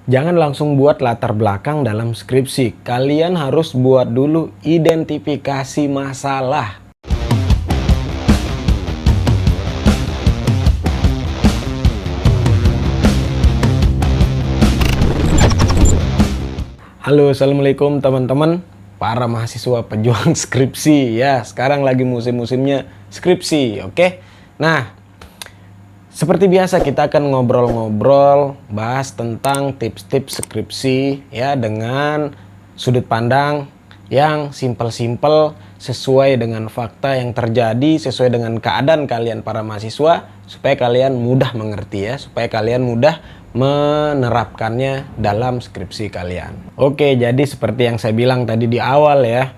Jangan langsung buat latar belakang dalam skripsi. Kalian harus buat dulu identifikasi masalah. Halo, assalamualaikum teman-teman, para mahasiswa pejuang skripsi ya. Sekarang lagi musim-musimnya skripsi, oke? Nah, seperti biasa kita akan ngobrol-ngobrol, bahas tentang tips-tips skripsi ya dengan sudut pandang yang simpel-simpel, sesuai dengan fakta yang terjadi, sesuai dengan keadaan kalian para mahasiswa, supaya kalian mudah mengerti ya, supaya kalian mudah menerapkannya dalam skripsi kalian. Oke, jadi seperti yang saya bilang tadi di awal ya,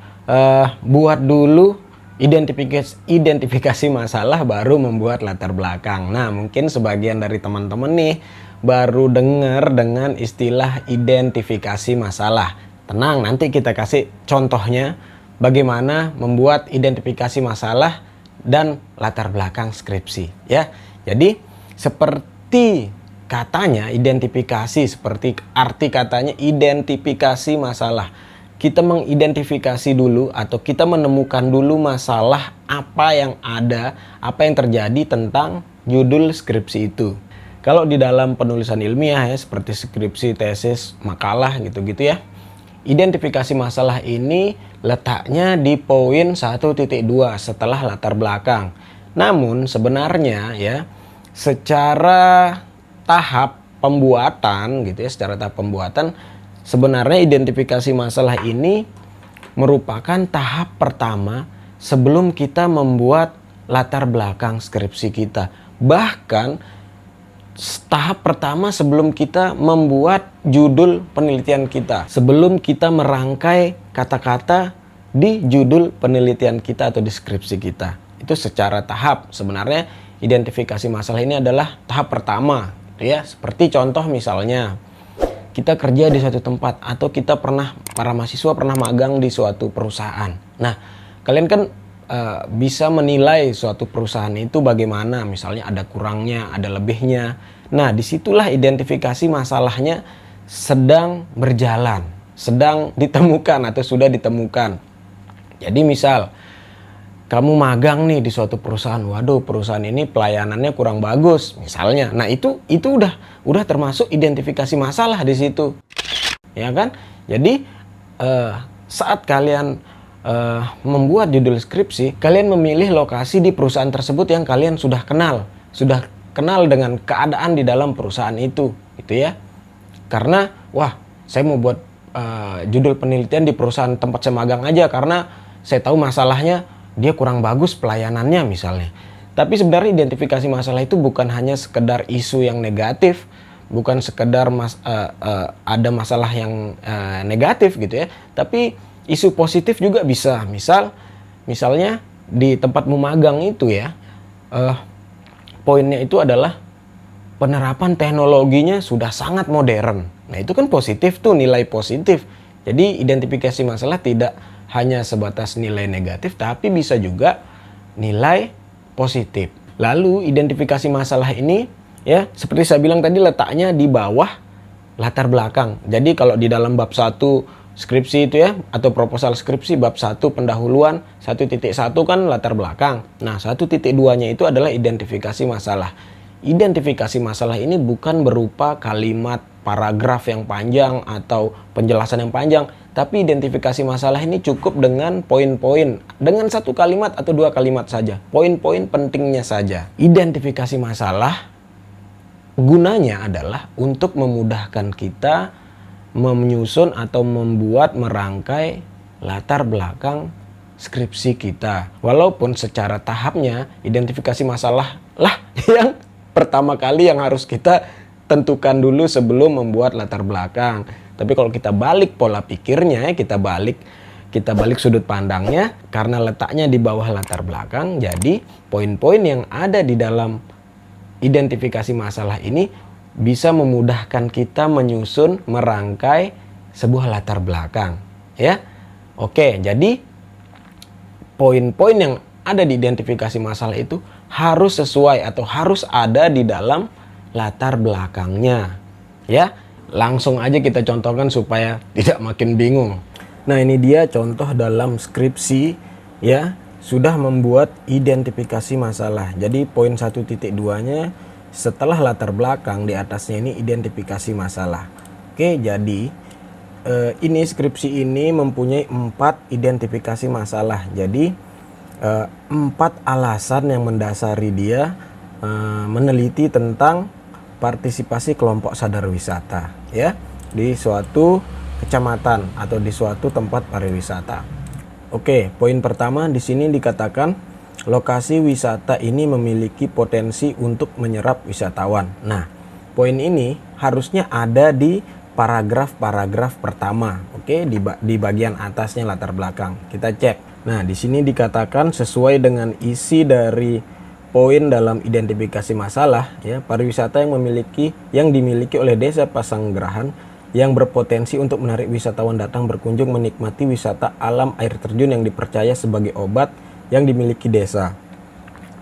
buat dulu identifikasi masalah, baru membuat latar belakang. Nah, mungkin sebagian dari teman-teman nih baru dengar dengan istilah identifikasi masalah. Tenang, nanti kita kasih contohnya bagaimana membuat identifikasi masalah dan latar belakang skripsi ya. Jadi seperti katanya identifikasi, seperti arti katanya identifikasi masalah. Kita mengidentifikasi dulu atau kita menemukan dulu masalah apa yang ada, apa yang terjadi tentang judul skripsi itu. Kalau di dalam penulisan ilmiah ya, seperti skripsi, tesis, makalah gitu-gitu ya, identifikasi masalah ini letaknya di poin 1.2 setelah latar belakang. Namun sebenarnya ya, secara tahap pembuatan gitu ya, secara tahap pembuatan, sebenarnya identifikasi masalah ini merupakan tahap pertama sebelum kita membuat latar belakang skripsi kita. Bahkan tahap pertama sebelum kita membuat judul penelitian kita. Sebelum kita merangkai kata-kata di judul penelitian kita atau di skripsi kita. Itu secara tahap. Sebenarnya identifikasi masalah ini adalah tahap pertama. Ya, seperti contoh misalnya kita kerja di suatu tempat atau kita para mahasiswa pernah magang di suatu perusahaan. Nah, kalian kan bisa menilai suatu perusahaan itu bagaimana, misalnya ada kurangnya, ada lebihnya. Nah, disitulah identifikasi masalahnya sedang berjalan, sedang ditemukan atau sudah ditemukan. Jadi misal kamu magang nih di suatu perusahaan, waduh perusahaan ini pelayanannya kurang bagus misalnya. Nah itu udah termasuk identifikasi masalah di situ, ya kan? Jadi saat kalian membuat judul skripsi, kalian memilih lokasi di perusahaan tersebut yang kalian sudah kenal dengan keadaan di dalam perusahaan itu, gitu ya. Karena wah saya mau buat judul penelitian di perusahaan tempat saya magang aja karena saya tahu masalahnya dia kurang bagus pelayanannya misalnya. Tapi sebenarnya identifikasi masalah itu bukan hanya sekedar isu yang negatif, bukan sekedar ada masalah yang negatif gitu ya. Tapi isu positif juga bisa. Misalnya di tempatmu magang itu ya, poinnya itu adalah penerapan teknologinya sudah sangat modern. Nah itu kan positif tuh, nilai positif. Jadi identifikasi masalah tidak hanya sebatas nilai negatif, tapi bisa juga nilai positif. Lalu identifikasi masalah ini ya, seperti saya bilang tadi, letaknya di bawah latar belakang. Jadi kalau di dalam bab 1 skripsi itu ya, atau proposal skripsi bab 1 pendahuluan 1.1 kan latar belakang. Nah 1.2-nya itu adalah identifikasi masalah. Identifikasi masalah ini bukan berupa kalimat paragraf yang panjang atau penjelasan yang panjang, tapi identifikasi masalah ini cukup dengan poin-poin, dengan 1 kalimat atau 2 kalimat saja, poin-poin pentingnya saja. Identifikasi masalah gunanya adalah untuk memudahkan kita menyusun atau merangkai latar belakang skripsi kita. Walaupun secara tahapnya identifikasi masalah lah yang pertama kali yang harus kita tentukan dulu sebelum membuat latar belakang. Tapi kalau kita balik pola pikirnya, kita balik sudut pandangnya, karena letaknya di bawah latar belakang, jadi poin-poin yang ada di dalam identifikasi masalah ini bisa memudahkan kita menyusun, merangkai sebuah latar belakang, ya. Oke, jadi poin-poin yang ada di identifikasi masalah itu harus sesuai atau harus ada di dalam latar belakangnya, ya. Langsung aja kita contohkan supaya tidak makin bingung. Nah, ini dia contoh dalam skripsi ya, sudah membuat identifikasi masalah. Jadi poin 1.2-nya setelah latar belakang, di atasnya ini identifikasi masalah. Oke, jadi ini skripsi ini mempunyai 4 identifikasi masalah. Jadi 4 alasan yang mendasari dia meneliti tentang partisipasi kelompok sadar wisata ya di suatu kecamatan atau di suatu tempat pariwisata. Oke, poin pertama di sini dikatakan lokasi wisata ini memiliki potensi untuk menyerap wisatawan. Nah, poin ini harusnya ada di paragraf pertama. Oke, di bagian atasnya latar belakang. Kita cek. Nah, di sini dikatakan sesuai dengan isi dari poin dalam identifikasi masalah ya, pariwisata yang dimiliki oleh Desa Pasanggerahan yang berpotensi untuk menarik wisatawan datang berkunjung menikmati wisata alam air terjun yang dipercaya sebagai obat yang dimiliki desa.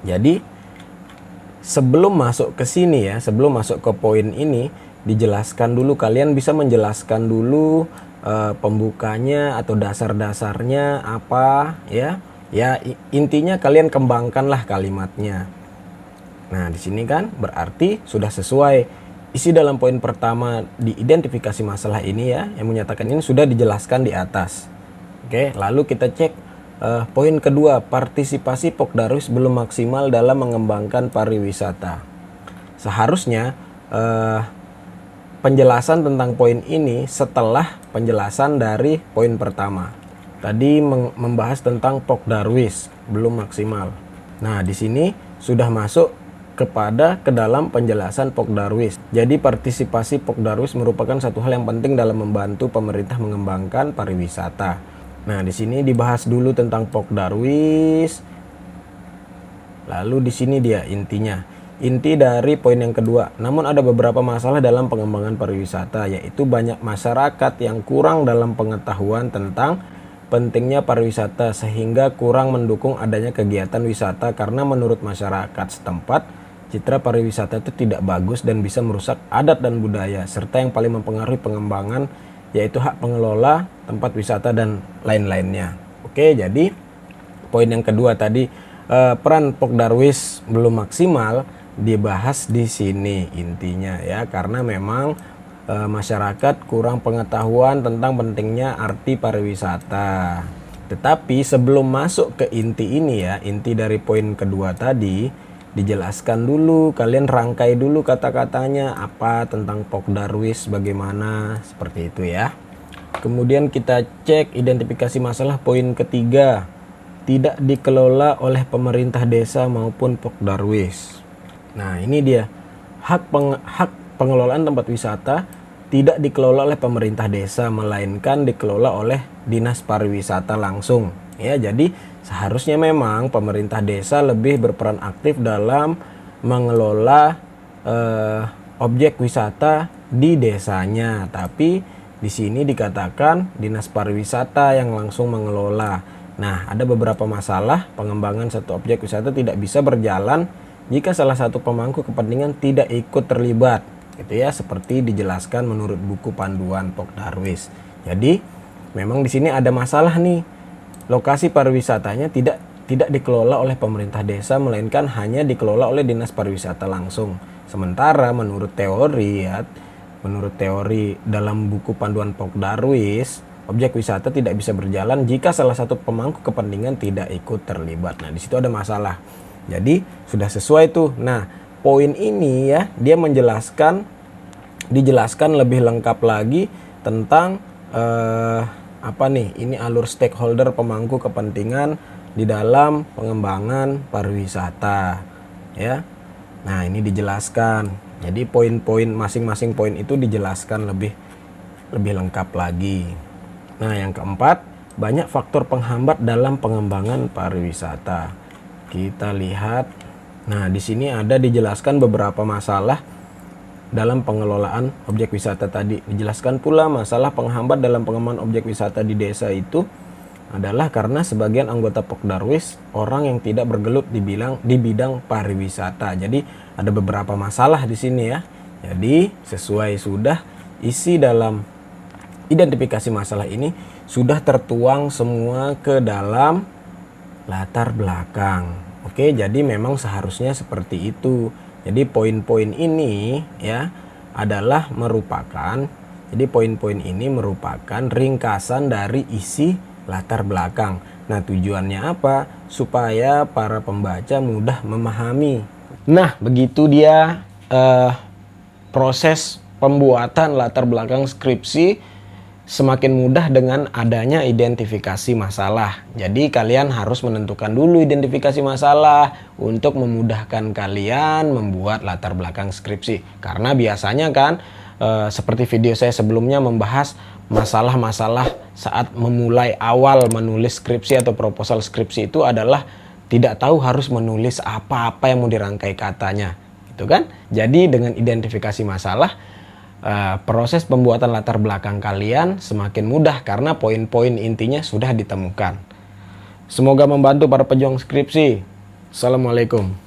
Jadi sebelum masuk ke sini ya, sebelum masuk ke poin ini, dijelaskan dulu, kalian bisa menjelaskan dulu pembukanya atau dasar-dasarnya apa ya. Ya, intinya kalian kembangkanlah kalimatnya. Nah, di sini kan berarti sudah sesuai isi dalam poin pertama di identifikasi masalah ini ya, yang menyatakan ini sudah dijelaskan di atas. Oke, lalu kita cek poin kedua, partisipasi Pokdarwis belum maksimal dalam mengembangkan pariwisata. Seharusnya penjelasan tentang poin ini setelah penjelasan dari poin pertama. Tadi membahas tentang Pokdarwis belum maksimal. Nah, di sini sudah masuk ke dalam penjelasan Pokdarwis. Jadi partisipasi Pokdarwis merupakan satu hal yang penting dalam membantu pemerintah mengembangkan pariwisata. Nah, di sini dibahas dulu tentang Pokdarwis. Lalu di sini dia intinya. Inti dari poin yang kedua. Namun ada beberapa masalah dalam pengembangan pariwisata, yaitu banyak masyarakat yang kurang dalam pengetahuan tentang pentingnya pariwisata sehingga kurang mendukung adanya kegiatan wisata karena menurut masyarakat setempat citra pariwisata itu tidak bagus dan bisa merusak adat dan budaya serta yang paling mempengaruhi pengembangan yaitu hak pengelola tempat wisata dan lain-lainnya. Oke, jadi poin yang kedua tadi peran Pokdarwis belum maksimal dibahas di sini intinya ya, karena memang masyarakat kurang pengetahuan tentang pentingnya arti pariwisata. Tetapi sebelum masuk ke inti ini ya, inti dari poin kedua tadi, dijelaskan dulu, kalian rangkai dulu kata-katanya apa tentang Pokdarwis, bagaimana, seperti itu ya. Kemudian kita cek identifikasi masalah poin ketiga, tidak dikelola oleh pemerintah desa maupun Pokdarwis. Nah, ini dia hak pengelolaan tempat wisata tidak dikelola oleh pemerintah desa, melainkan dikelola oleh Dinas Pariwisata langsung. Ya, jadi seharusnya memang pemerintah desa lebih berperan aktif dalam mengelola objek wisata di desanya. Tapi di sini dikatakan Dinas Pariwisata yang langsung mengelola. Nah, ada beberapa masalah pengembangan satu objek wisata tidak bisa berjalan jika salah satu pemangku kepentingan tidak ikut terlibat, gitu ya, seperti dijelaskan menurut buku panduan Pokdarwis. Jadi memang di sini ada masalah nih, lokasi pariwisatanya tidak dikelola oleh pemerintah desa, melainkan hanya dikelola oleh Dinas Pariwisata langsung. Sementara menurut teori dalam buku panduan Pokdarwis, objek wisata tidak bisa berjalan jika salah satu pemangku kepentingan tidak ikut terlibat. Nah, di situ ada masalah. Jadi sudah sesuai tuh. Nah, poin ini ya, dia dijelaskan lebih lengkap lagi tentang apa nih? Ini alur stakeholder pemangku kepentingan di dalam pengembangan pariwisata, ya. Nah, ini dijelaskan. Jadi poin-poin masing-masing poin itu dijelaskan lebih lengkap lagi. Nah, yang keempat, banyak faktor penghambat dalam pengembangan pariwisata. Kita lihat. Nah, di sini ada dijelaskan beberapa masalah dalam pengelolaan objek wisata tadi. Dijelaskan pula masalah penghambat dalam pengembangan objek wisata di desa itu adalah karena sebagian anggota Pokdarwis orang yang tidak bergelut di bidang pariwisata. Jadi ada beberapa masalah di sini ya. Jadi sesuai sudah isi dalam identifikasi masalah ini sudah tertuang semua ke dalam latar belakang. Oke, jadi memang seharusnya seperti itu. Jadi poin-poin ini ya adalah merupakan ringkasan dari isi latar belakang. Nah, tujuannya apa? Supaya para pembaca mudah memahami. Nah, begitu dia proses pembuatan latar belakang skripsi semakin mudah dengan adanya identifikasi masalah. Jadi kalian harus menentukan dulu identifikasi masalah untuk memudahkan kalian membuat latar belakang skripsi. Karena biasanya kan seperti video saya sebelumnya membahas masalah-masalah saat memulai awal menulis skripsi atau proposal skripsi itu adalah tidak tahu harus menulis apa-apa yang mau dirangkai katanya, gitu kan? Jadi dengan identifikasi masalah proses pembuatan latar belakang kalian semakin mudah karena poin-poin intinya sudah ditemukan. Semoga membantu para pejuang skripsi. Assalamualaikum.